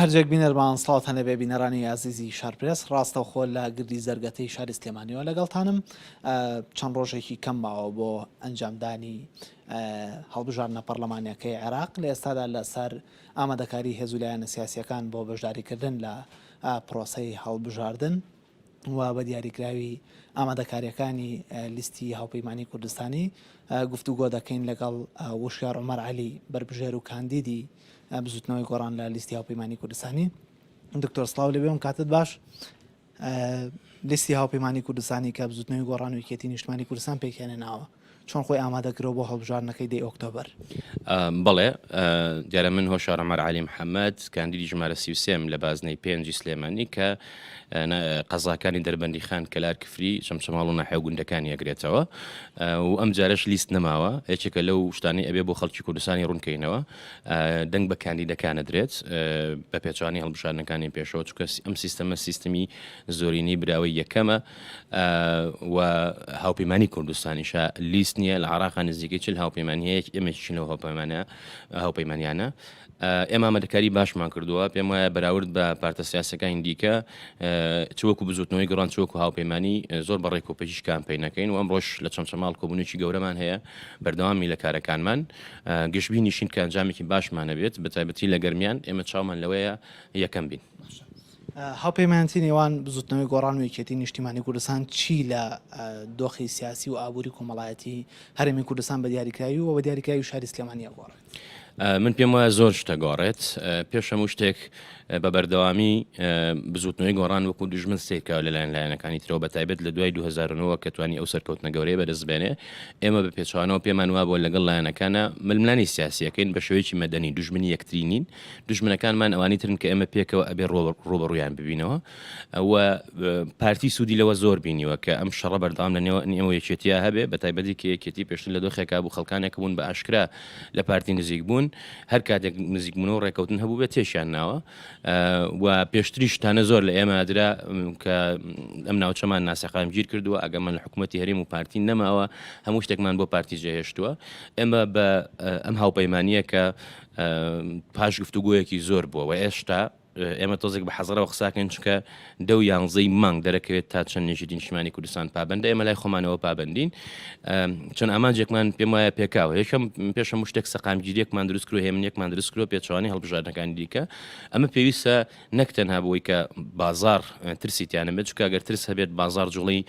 هەرجێک بینەرمان سڵات هەنە بێ بینەرانی عزیزی شارپرس ڕاستەوخۆ لە گردی زەرگەتەی شاری سلێمانیەوە لەگەڵتانم چەند ڕۆژێکی کەم ماوە بۆ ئەنجامدانی هەڵبژاردنە پەرلەمانیەکەی عێراق لە ئێستادا لەسەر ئامادەکاری هێزولایەنە سیاسیەکان بۆ بەشداریکردن لە پرۆسەی هەڵبژاردن و بە دیاریکراوی ئامادەکاریەکانی لیستی هاوپەیمانی کوردستانی گفتوگۆ دەکەین لەگەڵ وشیار عومەر عەلی بربژێر و کاندیدی بزوتنەوەی گۆڕان لە لیستی هاوپەیمانی کوردستانی. دکتۆر سڵاو لەبێ کاتت باش. لیستی هاوپەیمانی کوردستانی کە بزوتنەوەی گۆڕان و یەکێتی نیشتمانی کوردستان پێکهێنێناوە چۆن خۆی ئامادەکرەوە بۆ هەڵبژاردنەکەی 10 ئۆکتۆبەر؟ بەڵێ دیارە من هۆشار عومەر عەلی محەممەد کاندیدی ژمارە 33 لە بازنەی 5 سلێمانی کە قەزاکانی دەربەندی خان کەلار کفری چەمچەماڵ و ناحێو گوندەکانی ئەگرێتەوە و ئەم جارەش لیست نەماوە یەکێکە لەو شتانی ئەبێ بۆ خەڵکی کوردستانی ڕوونکەینەوە دەنگ بە کاندیدەکانە درێت بە پێچوانی هەڵبژاردنەکانی پێشەوە چونکە ئەم سیستەمە سیستمی زۆرینی براوی یەکەمە و هاوپەیمانی کوردستانیشە لیست نییە لە عێراقا نزیکەی 40 هاوپەیمانی هەیە ئێمەشین لەو هاوپەیمانیانە ئێمە ئامادەکاری باشمان کردووە پێم وایە بەراورد بە پارتە سیاسەکانی دیکە چوەکو بزوتنەوەی گەڕان چوەکو هاوپەیمانی زۆر بەڕێک و پێشیش کامپینەکەین و ئەم ڕۆژ لە چەمچەماڵ کۆبوونێکی گەورەمان هەیە بەردەوامی لە کارەکانمان گشتبینیشین کە ئەنجامێکی باشمانە بێت بە تایبەتی لە گەرمیان ئێمە چاومان لەوەیە یەکەم بین. هاوپەیمانیەتی نێوان بزوتنەوەی گۆڕان و یەکێتی نیشتیمانی کوردستان چی لە دۆخی سیاسی و ئابووری کۆمەڵایەتی هەرێمی کوردستان بە دیاریکراوی و بە دیاریکراوی شاری سلێمانیە گۆڕێت؟ من پێم وایە زۆر شتە گۆڕێت پێش هەموو شتێک بە بەردەوامی بزوتنەوەی گۆڕان وەکو دژمن سیرکاوە لەلایەن لایەنەکانی ترەوە بە تایبەت لە دوای 2009 کە توانی ئەو سەرکەوتنە گەورەیە بەدەستبێنێ ئێمە بە پێچوانەوە پێمان وا بۆ لەگەڵ لایەنەکانە ململانی سیاسیەکەین بە شێوەیەکی مەدەنی دوژمنی یەکترینین دژمنەکانمان ئەوانی ترن کە ئێمە پێکەوە ئەبێ ڕۆبەڕوویان ببینەوە و پارتی سوودی لەوە زۆر بینیوە کە ئەم شەڕە بەردەوام لەنێوە ئێمە یەکێتیە هەبێ بە تایبەتی کە یەکێتی پێشتر لە دۆخێکا بوو خەڵکانێک بوون بە ئاشکرا لە پارتی نزیک بوون هەر کاتێک نزیک بوونەوە ڕێکەوتن هەبوو بێت تێشیان ناوە و پێشتری شتانە زۆر لە ئێمە درا کە ئەم ناوچەمان ناسەقام گیر کردووە ئەگەمان لە حکوومەتی هەرێم و پارتی نەماوە هەموو شتێکمان بۆ پارتی جێهێشتووە ئێمە بە ئەم هاوپەیمانیە کە پاش گفتوگویەکی زۆر بووە و ئێشتا ئێمە تۆزێک بە حەزەرەوە قساکەن چکە 10 مانگ دەرەکەوێت تا چەند نێژی نیشتیمانی کوردستان پابندە ئێمە لای خۆمانەوە پابندین چەند ئامانجێکمان پێم وایە پێکاوە یەکەم پێشە شتێک سەقامگیریەکمان دروست کرد هێمنێکمان دروست کرد پێچوانی هەڵبژاردنەکانی دیکە ئەمە پێویستە نەکتەنها بۆی کە بازار ترسیتیانە بێت چکە ئەگەر ترس هەبێت بازار جوڵی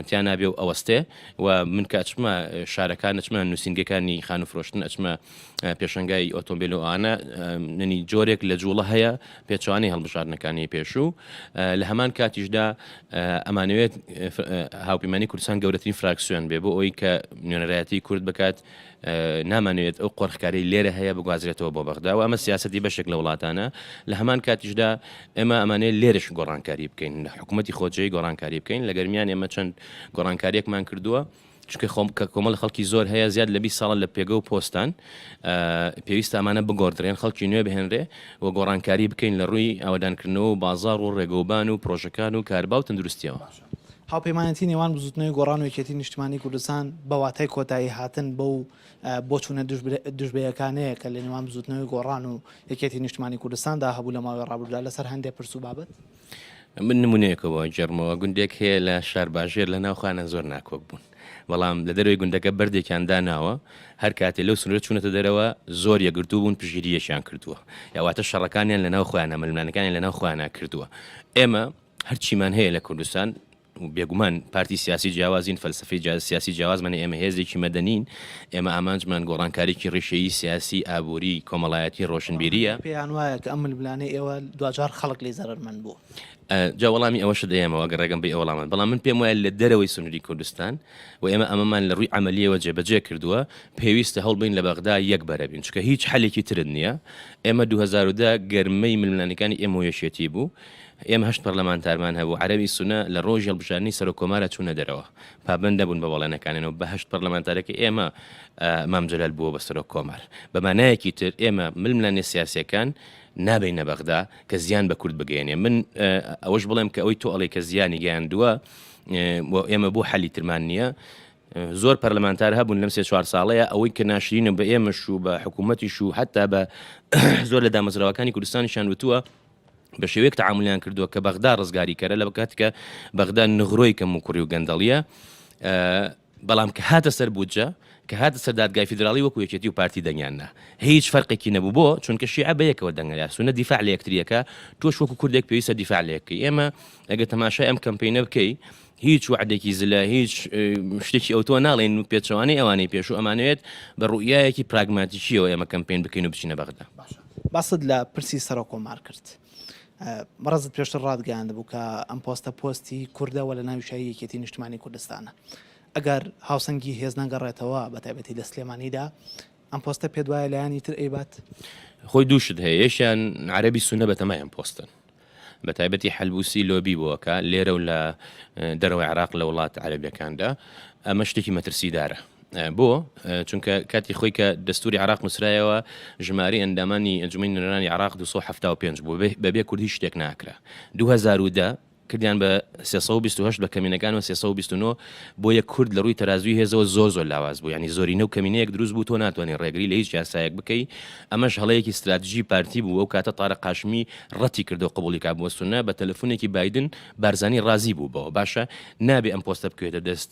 تیان نابێ و ئەوەستێ و من کاچمە شارەکان ئەچمە نووسینگەکانی خان و فرۆشتن ئەچمە پێشنگای ئۆتۆمبیل و ئانە ننی جۆرێک لە جوڵە هەیە پێچوانی هەڵبژاردنەکانی پێشوو لە هەمان کاتیشدا ئەمانوێت هاوپەیمانی کوردستان گەورەترین فراکسیۆن بێ بۆ ئەوی کە نوێنەرایەتی کورد بکات نامانوێت ئەو قۆڕخکاری لێرە هەیە بگوازرێتەوە بۆ بەغدا و ئەمە سیاسەتی بەشێک لە وڵاتانە لە هەمان کاتیشدا ئێمە ئەمانەیە لێرەش گۆڕانکاری بکەین لە حکوومەتی خۆجێی گۆڕانکاری بکەین لە گەرمیان ئێمە چەند گۆڕانکاریەکمان کردووە چونکە کە کۆمەڵ خەڵکی زۆر هەیە زیاد لە 20 ساڵە لە پێگە و پۆستان پێویستە ئەمانە بگۆڕدرێن خەڵکی نوێ بهێنرێ و گۆڕانکاری بکەین لە ڕووی ئاوەدانکردنەوە و بازار و ڕێگەوبان و پرۆژەکان و کاربا و تەندروستیەوە. هاوپەیمانیەتی نێوان بزوتنەوەی گۆڕان و یەکێتی نیشتیمانی کوردستان بە واتای کۆتایی هاتن بۆ چوونە دژبەیەکانەیە کە لە نێوان بزوتنەوەی گۆڕان و یەکێتی نیشتیمانی کوردستاندا هەبوو لە ماوەی ڕابردوودا لەسەر هەندێک پرس و بابەت من نمونەیەکەوە جەرمەوە گوندێک هەیە لە شار باشێر لە ناوخانە زۆر ناکۆک بوون بەڵام لە دەروی گوندەکە بەردێکیان داناوە هەر کاتێ لەو سنوورە چوونەتە دەرەوە زۆر یەگرتوو بوون پژگیریەشیان کردووە یاواتە شەڕەکانیان لە ناو خۆیانە ململانەکانیان لە ناو خۆیانە کردووە ئێمە هەرچیمان هەیە لە کوردستان بێگومان پارتی سیاسی جیاوازین فەلسفەی سیاسی جیاوازمان ئێمە هێزێکی مەدەنین ئێمە ئامانجمان گۆڕانکاریی ڕێشەیی سیاسی ئابووری کۆمەڵایەتی ڕۆشنبیریە پێیان وایە کە ئەم ململانەی ئێوە دوجار خەڵک لێ زەرمەند بوو جا وەڵامی ئەوەش دەیەمەوە گە ڕێگەم بێ ئەوڵامان بەڵام من پێم وایە لە دەرەوەی سنووری کوردستان و ئێمە ئەمەمان لە ڕووی عملیەوە جێبەجێ کردووە پێویستە هەڵبین لە بەغدا یەک بەرەبین چکە هیچ حەلێکی ترن نییە ئێمە 2010 گەرمەی ململانەکانی ئێمە یەشێتی بوو ئێمە 8 پەرلەمانتارمان هەبوو عەرەبی سونە لە ڕۆژی هەڵبژاردنی سەر و کۆمارە چوونە دەرەوە پابەندە بوون بە وەڵێنەکانەوە بە 8 پەرلەمانتارەکە ئێمە مام جەلال بووە بە سەر و کۆمار بە مانایەکی تر ئێمە ململانێ سیاسیەکان نابینە بەغدا کە زیان بە کورد بگەێنێ من ئەوەش بڵێم کە ئەوەی تۆ ئەڵێ کە زیانی گەیاندووە ئێمە بۆ حەلی ترمان نییە زۆر پەرلەمانتار هەبوون لەم 3-4 ساڵەیە ئەوەی کە ناشرینە بە ئێمەش و بە حکوومەتیش و حتا بە زۆر لە دامەزراوەکانی کوردستانیشان وتووە بە شێوەیەک تەعاملیان کردووە کە بەغدا ڕزگاری کەرە لە کاتێککە بەغدا نغڕۆی کەم و کوڕی و گەندەڵیە بەڵام کە هاتە سەر بودجە کە هاتە سەر دادگای فیدراڵی وەکو یەکێتی و پارتی دەنگیاننا هیچ فەرقێکی نەبوو بۆ چونکە شیعە بە یەکەوە دەنگەلا سونە دیفاع لە یەکتریەکە تۆش وەکو کوردێک پێویستە دیفاع لە یەکەی ئێمە ئەگەر تەماشای ئەم کەمپەینە بکەی هیچ وعدێکی زلە هیچ شتێکی ئەوتۆ ناڵێن و پێچەوانەی ئەوانەی پێشوو ئەمانوێت بە ڕوئیایەکی پراگماتیکیەوە ئێمە کەمپین بکەین و بچینە بەغدا. باست لە پرسی سەرۆک کۆمار کرد. بەڕێزت پێشتر ڕادگەیاند بوو کە ئەم پۆستی کوردەوە لە ناوی شاری یەکێتی نیشتیمانی کوردستانە. ئەگەر هاوسەنگی هێز نەگەڕێتەوە بە تایبەتی لە سلێمانیدا ئەم پۆستە پێ دوایە لایانی تر ئەیبات؟ خۆی دووشت هەیە یەکیان عەرەبی سونە بەتەمای ئەم پۆستن بە تایبەتی حەلبوسی لۆبی بووەکە لێرە و لە دەرەوەی عێراق لە وڵات عەرەبیەکاندا ئەمە شتێکی مەترسیدارە. بۆ چونکە کاتی خۆی کە دەستوری عراق نووسرایەوە ژماری ئەندامانی ئەنجومەی نوێنەرانی عراق 275 بوو بەبێ کوردی شتێک ناکرا 2010 کردیان بە 328 بە کەمینەکان و 329 بۆ یەک کورد لە ڕووی تەرازوی هێزەوە زۆر لاواز بوو ینی زۆرینە و کەمینەیەک دروست بوو تۆ ناتوانێت ڕێگری لە هیچ یاسایەک بکەی ئەمەش هەڵەیەکی استراتژی پارتی بوو ئەو کاتە تارە قاشمی ڕەتی کردو قبولی کا بۆ سونە بە تەلەفۆنێکی بایدن بارزانی ڕازی بوو بەوە باشە نابێ ئەم پۆستە بکوێتە دەست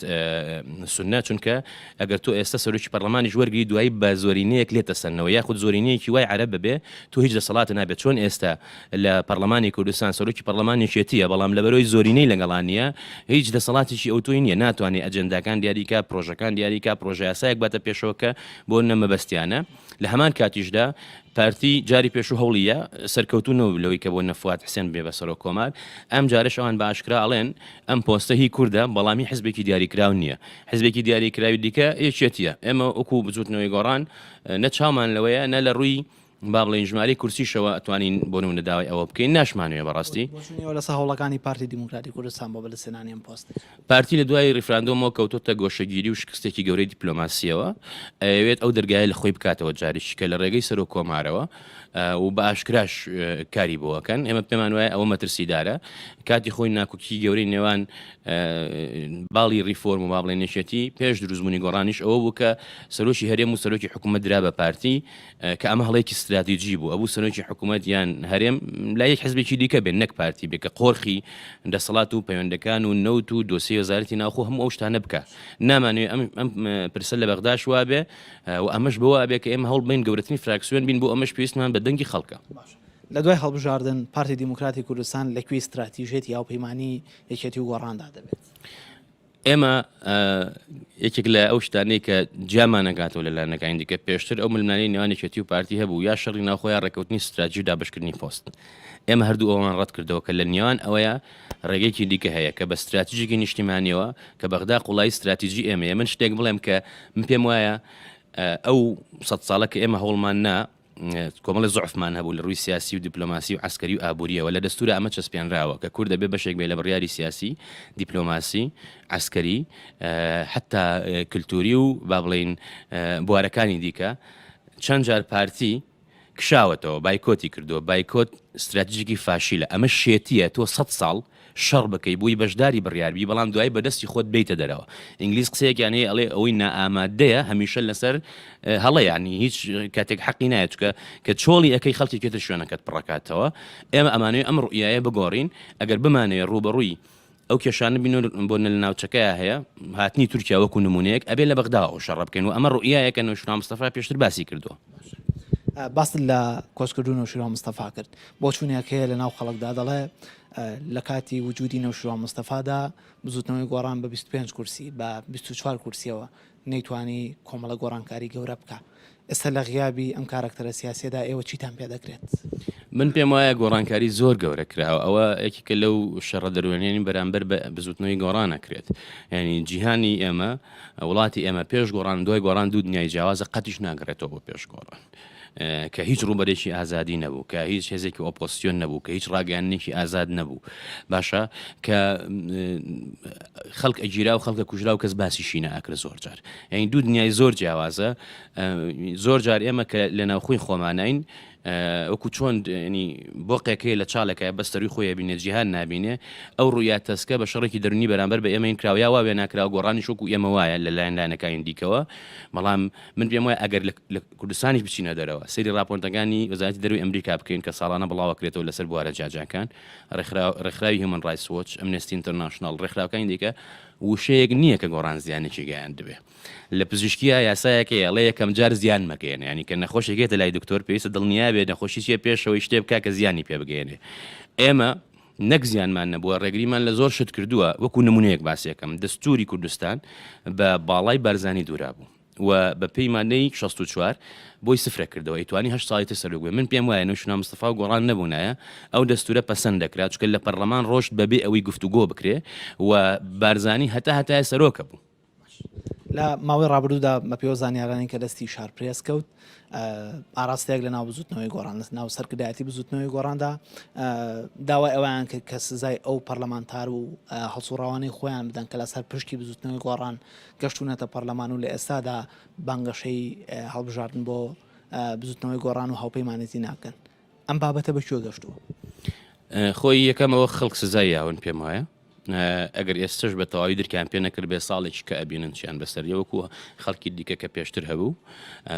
سونە چونکە ئەگەر تۆ ئێستا سەرۆکی پەرلەمانی وەرگری دوایی بە زۆرینەیەک لێتە سەرنەوە یاخود زۆرینەیەکی وای عەرەب ببێ تۆ هیچ دەسەڵاتە نابێت چۆن ئێستا لە پەرلەمانی کوردستان سەرۆکی پەرلەمانێکێتیە بەڵام لەبەرەوەی زۆرینەی لەگەڵانیە هیچ دەسەڵاتێکی ئەوتۆی نییە ناتوانێت ئەجەنداکان دیاریکە پرۆژەکان دیاریکە پرۆژە یاسایەک باتە پێشەوەکە بۆ نەمەبەستیانە لە هەمان کاتیشدا پارتی جاری پێش و هەوڵیە سەرکەوتونەوە لەوەی کە بۆ نەفوات حسێن بێ بە سەرۆک کۆمار ئەم جارش ئەوان بە ئاشکرا ئەڵێن ئەم پۆستە هی کووردە بەڵامی حزبێکی دیاریکراو نییە حزبێکی دیاریکراوی دیکە یەکێتیە ئێمە وەکو بجووتنەوەی گۆڕان نە چاومان لەوەیە نە لە ڕووی با بڵێن ژماری کورسیشەوە ئەتوانین بۆ نمونە داوای ئەوە بکەین ناشمانوێ بەڕاستی لەسەر هەوڵەکانی پارتی دیموکراتی کوردستان بۆ بەدەستهێنانی ئەم پۆست پارتی لە دوای ریفراندۆمەوە کەوتۆتە گۆشەگیری و شکستێکی گەورەی دیپلۆماسیەوە ئەوێت ئەو دەرگایە لە خۆی بکاتەوە جاریشی کە لە ڕێگەی سەرۆک کۆمارەوە و بە ئاشکراش کاری بۆەکەن ئێمە پێمان وایە ئەوە مەترسیدارە کاتی خۆی ناکوکی گەورەی نێوان باڵی ریفۆرم و با بڵێن نێشێتی پێش دروستبوونی گۆڕانیش ئەوە بوو کە سەرۆکی هەرێم و سەرۆکی حکوومەت درا بە پارتی کە ئەمە هەڵەیەکی استراتیژی بوو ئەبوو سەرۆکی حکوومەت یان هەرێم لا یەک حزبێکی دیکە بێن نەک پارتی بێ کە قۆرخی دەسەڵات و پەیوەندەکان و نەوت و دۆسی وەزارەتی ناوخۆ هەموو ئەو شتانە بکە نامانوێت ئەم پرسە لە بەغداش وابێ و ئەمەش بەوە ئەبێ کە ئێمە هەوڵ بین گەورەترین فراکسیۆن بین بۆ ئەمەش پێویستمان بە دەنگی خەڵکە لە دوای هەڵبژاردن پارتی دیموکراتی کوردستان لەکوێ استراتیژێتی یاوپەیمانی یەکێتی و گۆڕاندا دەبێت ئێمە یەکێک لە ئەو شتانەی کە جیامان نەگاتەوە لەلایەنەکانی دیکە پێشتر ئەو ململانەی نێوانێکێتی و پارتی هەبوو یا شەڕی ناوخۆیان ڕێکەوتنی استراتیژی دابشکردنی پۆست ئێمە هەردوو ئەومان ڕەت کردەوە کە لە نێوان ئەوەیە ڕێگەیەکی دیکە هەیە کە بە استراتیژیکی نیشتیمانیەوە کە بەغدا قوڵای استراتیژی ئێمەیە من شتێک بڵێم کە من پێم وایە ئەو 100 ساڵە کە ئێمە هەوڵمان نا کۆمەڵی زعفمان هەبوو لە ڕووی سیاسی و دیپلۆماسی و عسکەری و ئابوووریەوە لە دەستورە ئەمە چەسپێنراوە کە کوردە بێ بەشێک بێ لە بڕیاری سیاسی دیپلۆماسی عسکەری حتا کللتوری و با بڵێن بوارەکانی دیکە چەند جار پارتی کشاوەتەوە بایکۆتی کردووە بایکۆت استراتیژیکی فاشیلە ئەمە شێتیە تۆ 100 ساڵ شەڕ بکەی بووی بەشداری بڕیاربی بەڵام دوای بەدەستی خۆت بیتە دەرەوە ئینگلیز قسەیەکیان هەیە ئەڵێ ئەوەی نائامادەیە هەمیشە لەسەر هەڵە ینی هیچ کاتێک حەقی نایەت کە چۆڵی ئەەکەی خەڵکی کێتە شوێنەکەت پڕکاتەوە ئێمە ئەمانوێ ئەم ڕوئایە بگۆڕین ئەگەر بمانەیە ڕوبەڕووی ئەو کێشانە بین بۆ لە ناوچەکەیە هەیە هاتنی تورکیا وەکو نمونەیەک ئەبێ لە بەغدا ئەو شەڕ بکەین و ئەمە ڕوئایەکە نەوشیرا مستەفا پێشتر باسی کردووە باست لە کۆچکردو نەوشیرا مستەفا کرد بۆ چوونێکەیە لە ناو خەڵکدا دەڵێ لە کاتی وجودی نەوشیرا مستەفادا بزوتنەوەی گۆڕان بە 25 کورسی بە 24 کورسیەوە نەیتوانی کۆمەڵە گۆڕانکاری گەورە بکە ئێستا لە غیابی ئەم کارکتەرە سیاسیەدا ئێوە چیتان پێ دەکرێت من پێم وایە گۆڕانکاری زۆر گەورە کراوە ئەوە یەکێکە لەو شەڕە دەروێنێنی بەرامبەر بە بزوتنەوەی گۆڕان نەکرێت ینی جیهانی ئێمە وڵاتی ئێمە پێش گۆڕان دوای گۆڕان دوو دنیای جیاوازە قەتیش ناگرێتەوە بۆ پێش گۆڕان کە هیچ ڕوبەرێکی ئازادی نەبوو کە هیچ هێزێکی ئۆپۆسیۆن نەبوو کە هیچ ڕاگەیانێکی ئازاد نەبوو باشە کە خەڵک ئەگیرا و خەڵکە کوژرا و کەس باسیشی نەئەکرد زۆر جار یعنی دوو دنیای زۆر جیاوازە زۆر جار ئێمە کە لە ناوخۆی خۆمانین وەکو چۆن ینی بۆقێکەیە لە چاڵێکە بەستەروی خۆی بینێ جیهان نابینێ ئەو ڕوویات تەسکە بە شەڕێکی دەرونی بەرامبەر بە ئێمە این کراویا وا بێ ناکرا گۆڕانی شوکو ئێمە وایە لە لایەن لایەنەکانی دیکەوە بەڵام من پێم وایە ئەگەر لە کوردستانیش بچینە دەرەوە سەیری راپۆرتەکانی وەزارەتی دەروی ئەمریکا بکەین کە ساڵانە بڵاوەکرێتەوە لەسەر بوارە جاجاکان ڕێکخراوی هیومن ڕایتس وۆچ ئەمنستی ئینتەرناشناڵ ڕێکخراوەکانی دیکە وشەیەک نییە کە گۆڕان زیانێکی گەیان دەبێ لە پزیشکیە یاسایەکە ئەڵێ یەکەم جار زیان مەکەێن ینی کە نەخۆشێکێتە لای دکتۆر پێویستە دڵنیا بێت نەخۆشی چیە پێشەوەی شتێ بکا کە زیانی پێ بگەێنێ ئێمە نەک زیانمان نەبووە ڕێگریمان لە زۆر شت کردووە وەکو نمونەیەک باسیەکەم دەستوری کوردستان بە باڵای بارزانی دوورا بوو و بە پێی مادەی 64 بۆی سفرە کردەوە ئیتوانی 8 ساڵی سەرگوێ من پێم وایە نوشنا مستەفا و گۆڕان نەبوونایە ئەو دەستورە پەسەند دەکرات چکە لە پەرلەمان ڕۆشت بەبێ ئەوەی گفتوگۆ بکرێ و بارزانی هەتا سەرۆکە بوو لە ماوەی ڕابردوودا مە پێوە زانیارانی کە دەستی شارپرێس کەوت ئاراستەیەک لە ناو بزوتنەوەی گۆڕان لە ناو سەرکردایەتی بزوتنەوەی گۆڕاندا داوای ئەویان کە سزای ئەو پەرلەمانتار و هەڵسوڕاوانەی خۆیان بدەن کە لەسەر پشتی بزوتنەوەی گۆڕان گەشتونەتە پەرلەمان و لە ئێستادا بانگەشەی هەڵبژاردن بۆ بزوتنەوەی گۆڕان و هاوپەیمانێتی ناکەن ئەم بابەتە بەکوێ گەشتووە خۆی یەکەمەوە خەڵک سزای یاون پێم وایە ئەگەر ئێستش بە تەواوی درکیان پێ نەکرد بێ ساڵێکی کە ئەبینن چیان بەسەریەوەکو خەڵکی دیکە کە پێشتر هەبوو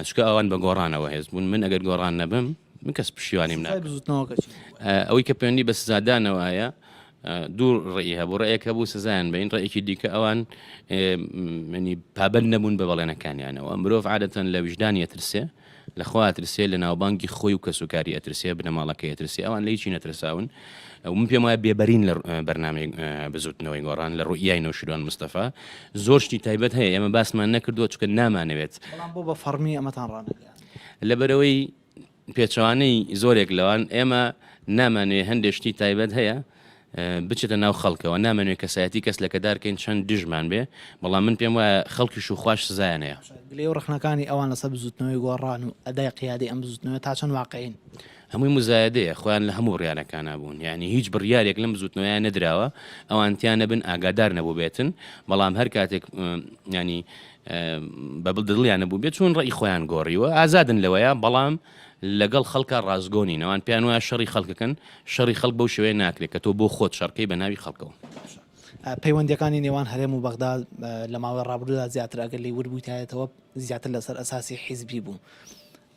چکە ئەوان بە گۆڕانەوە هێز بوون من ئەگەر گۆڕان نەبم من کەس پشیوانیم ئەوەی کە پەیوەندی بە سزادانەوەیە دوور ڕێی هەبوو ڕێیەک هەبوو سزایان بین ڕێیەکی دیکە ئەوان منی پابەند نەبوون بە بەڵێنەکانیانەوە مرۆڤ عادەتەن لە وجدانی ئەترسێ لەخوا ئەترسێ لە ناوبانگی خۆی و کەسوکاری ئەترسێ بنەماڵەکەی ئەترسێ ئەوان لە هیچی نەترساون من پێم وایە بێبەرین لە بەرنامەی بزوتنەوەی گۆڕان لە ڕوئیای نەوشیروان مستەفا زۆر شتی تایبەت هەیە ئێمە باسمان نەکردووە چکە نامانەوێت بۆ بە فەرمی ئەمەتان ڕانەکەیان لەبەرەوەی پێچەوانەی زۆرێک لەوان ئێمە نامانوێ هەندێک شتی تایبەت هەیە بچێتە ناو خەڵکەوە نامانوێت کەسایەتی کەس لە کەدارکەین چەند دژمان بێ بەڵام من پێم وایە خەڵکیش و خوش سزایان هەیە لێ و ڕخنەکانی ئەوان لەسەر بزوتنەوەی گۆڕان و ئەدای قیادی ئەم بزوتنەوە تا چەند واقعین هەمووی مزایدەیە خۆیان لە هەموو ڕیانەکان بوون یعنی هیچ بڕیارێک لەم بزوتنەوەیان نەدراوە ئەوانتیان نەبن ئاگادار نەبوو بێتن بەڵام هەر کاتێک ینی بەبڵ دڵیان نەبوو بێت چون ڕێی خۆیان گۆڕیوە ئازادن لەوەیە بەڵام لەگەڵ خەڵکە ڕازگۆنین ئەوان پیان وایە شەڕی خەڵکەکەن شەڕی خەڵک بەو شێوەیە ناکرێت کە تۆ بۆ خۆت شەڕکەی بە ناوی خەڵکەوە پەیوەندیەکانی نێوان هەرێم و بەغدا لە ماوەی ڕابردوودا زیاتر ئەگەر لێ وەربوویتایەتەوە زیاتر لەسەر ئەساسی حیزبی بوو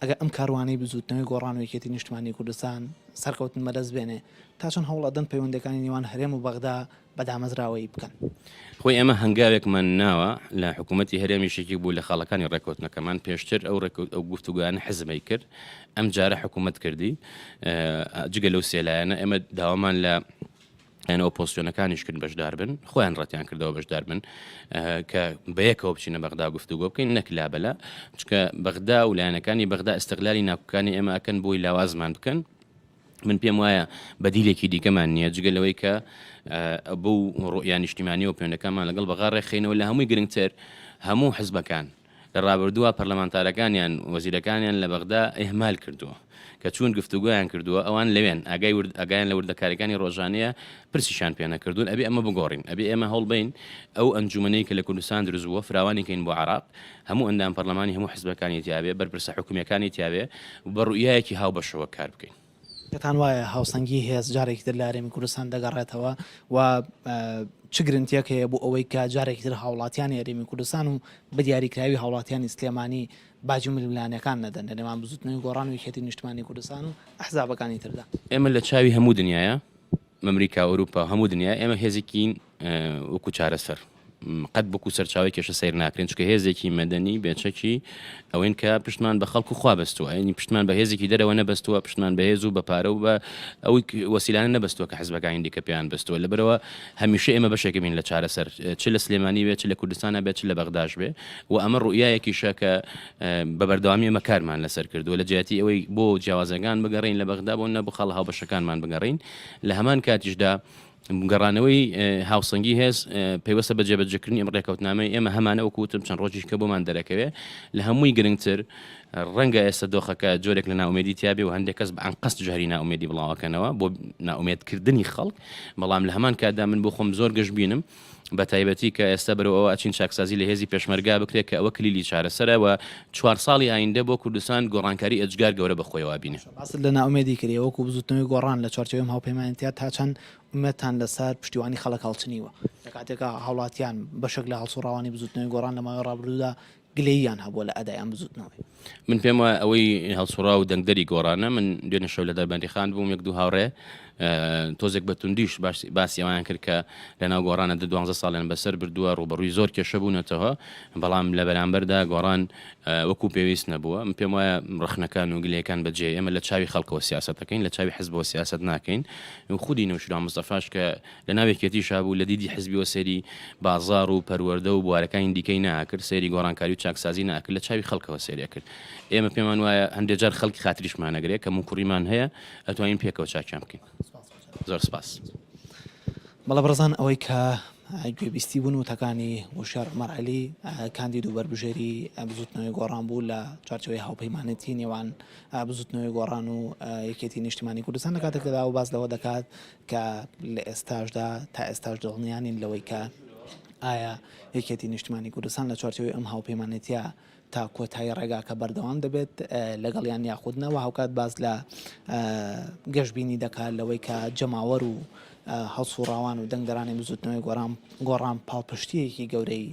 ئەگە ئەم کاروانەی بزوتنەوەی گۆڕان و یەکێتی نیشتمانی کوردستان سەرکەوتن مەدەست بێنێ تا چەند هەوڵەدەن پەیوەندەکانی نێوان هەرێم و بەغدا بەدامەزراوەی بکەن خۆی ئەمە هەنگاوێکمان ناوە لە حکوومەتی هەرێمیشێکی بوو لە خاڵەکانی ڕێکوتنەکەمان پێشتر ئەو گفتوگویانە حزبەی کرد ئەم جارە حکوومەت کردی جگە لەو سێلایەنە ئێمە داوامان لە یان ئۆپۆزیسیۆنەکانیش کرد بەشدار بن خۆیان ڕەتیان کردەوە بەشدار بن کە بەیەکەوە بچینە بەغدا گفتوگۆ بکەین نەک لابەلا چکە بەغدا و لایەنەکانی بەغدا ئیستیقلالی ناوکەکانی ئێمە ئەکەن بۆی لاوازمان بکەن من پێم وایە بەدیلێکی دیکەمان نییە جگە لەوەی کە بەو ڕۆیان نیشتیمانی و پەیوەندەکانمان لەگەڵ بەغا ڕێخینەوە لە هەمووی گرنگتر هەموو حزبەکان لە ڕابردووە پەرلەمانتارەکانیان وەزیرەکانیان لە بەغدا ئێهمال کردووە کە چون گفتوگویان کردووە ئەوان لەوێن ئاگایان لە وردەکاریەکانی ڕۆژانەیە پرسیشان پێ نەکردوون ئەبێ ئەمە بگۆڕین ئەبێ ئێمە هەڵبین ئەو ئەنجومەنەی کە لە کوردستان دروستبووە فراوانی کەین بۆ عراق هەموو ئەندام پەرلەمانی هەموو حزبەکانی تیاوێ بەرپرسە حکوومیەکانی تیاوێ بە ڕوئیایەکی هاوبەشەوە کار بکەین دەتان وایە هاوسەنگی هێز جارێکی تر لە هەرێمی کوردستان دەگەڕێتەوە و چ گرنگتێک هەیە بۆ ئەوەی کە جارێکی تر هاوڵاتیانی هەرێمی کوردستان و بە دیاریکراوی هاوڵاتیانی سلێمانی باجی ململانەکان نەدەن لە نێوان بزوتنەوەی گۆڕان و یەکێتی نیشتمانی کوردستان و ئەحزابەکانی تردا ئێمە لە چاوی هەموو دنیاە ئەمریکا ئەوروپا هەموو دنیا ئێمە هێزێکین وەکو چارەسەر قەت بکو سەرچاوی کێشە سیر ناکرێن چکە هێزێکی مەدەنی بێچەکی ئەوەن کە پشتمان بە خەڵکو خوا بەستووە ئەنی پشتمان بە هێزێکی دەرەوە نەبەستووە پشتمان بە هێز و بە پارە و بە ئەوەی وەسیلانە نەبەستووە کە حزبەکانی دیکە پێیان بەستووە لەبەرەوە هەمیشە ئێمە بەشێکە بین لە چارەسەر چ لە سلێمانی بێت چ لە کوردستانە بێت چ لە بەغداش بێ و ئەمە ڕوئیایەکیشە کە بە بەردەوامی ئێمە کارمان لەسەر کردووە لە جیاتی ئەوەی بۆ جیاوازەکان بگەڕین لە بەغدا بۆ نەبوو خەڵ هاوبەشەکانمان بگەڕین لە هەمان کاتیشدا گەڕانەوەی هاوسەنگی هێز پێوەستە بە جێبەجێکردنی ئەم ڕێکەوتنامەی ئێمە هەمانە وەکوتم چەند ڕۆژیش کە بۆمان دەرەکەوێ لە هەمووی گرنگتر ڕەنگە ئێستا دۆخەکە جۆرێک لە ناومێدی تیابێ و هەندێک کەس بە ئەنقەست جاری ناومێدی بڵاوەکەنەوە بۆ ناومێدکردنی خەڵک بەڵام لە هەمان کاتدا من بۆ خۆم زۆر گەشت بینم بە تایبەتی کە ئێستا بەرەوە ئەچین چاکسازی لە هێزی پێشمەرگا بکرێت کە ئەوە کلیلی چارەسەرەوە 4 ساڵی ئایندە بۆ کوردستان گۆڕانکاری ئەجگار گەورە بەخۆیەوە بینێ. باست لە ناومێدی کردی وەکو بزوتنەوەی گۆڕان لە چارچەوەی هاوپەیمانیتیا تا چەند ئومێدتان لەسەر پشتیوانی خەڵک هەڵچنیوە لە کاتێکە هاوڵاتیان بەشێک لە هەڵسوڕاوانی بزوتنەوەی گۆڕان لە ماوەی ڕابردوودا گلەییان هەبووە لە ئەدایان بزوتنەوەی. من پێم وایە ئەوەی هەڵسوڕا و دەنگدەری گۆڕانە من دوێنێ شەو لە دەربەندیخان بووم یەک دوو هاوڕێ تۆزێک بە توندیش باسی ئەویان کرد کە لە ناو گۆڕانە 12 ساڵیان بەسەر بردووە ڕوبەڕووی زۆر کێشە بوونەتەوە بەڵام لە بەرامبەردا گۆڕان وەکو پێویست نەبووە. من پێم وایە ڕخنەکان و گلەیەکان بەجێ ئێمە لە چاوی خەڵکەوە سیاسەتەکەین لە چاوی حزبەوە سیاست ناکەین. خودی نەوشیران مستەفاش کە لە ناوێکێتیش بوو لە دیدی حزبیەوە سێری بازار و پەروەردە و بوارەکانی دیکەی ناکرد سێری گۆڕانکاری و چاکسازی ناکرد لە چاوی خەڵکەوە سێریە کرد. ئێمە پێمان وایە هەندێک جار خەڵکی خاتریشمانەگرێت کە موکوڕیمان هەیە ئەتوانین پێکەوە چاکیان بکەین. زۆر سپاس. بەڵە بەڕزان ئەوەی کە گوێبیستی بوون وتەکانی وشار مەرعەلی کاندید و بەربژێری بزوتنەوەی گۆڕان بوو لە چارچەوەی هاوپەیمانەتی نێوان بزوتنەوەی گۆڕان و یەکێتی نیشتیمانی کوردستان لە کاتێکدا و باز لەوە دەکات کە لە ئێستاشدا تا ئێستاش دڵنیانین لەوەی کە ئایا یەکێتی نیشتیمانی کوردستان لە چارچەوەی ئەم هاوپەیمانەتیە تا کۆتایی ڕێگاکە بەردەوام دەبێت لەگەڵیان یاخودنەوە هاوکات باز لە گەشتبینی دەکات لەوەی کە جەماوەر و هەڵسوڕاوان و دەنگدەرانی بزوتنەوەی گۆڕان پاڵپشتیەکی گەورەی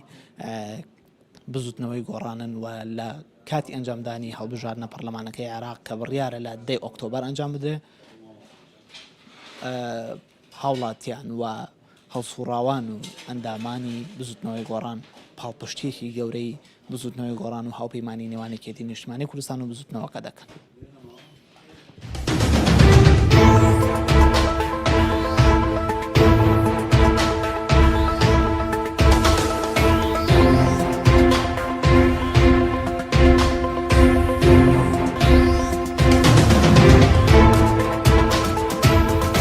بزوتنەوەی گۆڕانن و لە کاتی ئەنجامدانی هەڵبژاردنە پەرلەمانەکەی عێراق کە بڕیارە لە 10 ئۆکتۆبەر ئەنجام بدرێ هاوڵاتیان و هەڵسوڕاوان و ئەندامانی بزوتنەوەی گۆڕان پاڵپشتیەکی گەورەی بزوتنەوەی گۆڕان و هاوپەیمانی نێوانێکێتی نیشتیمانی کوردستان و بزوتنەوەکە دەکەن.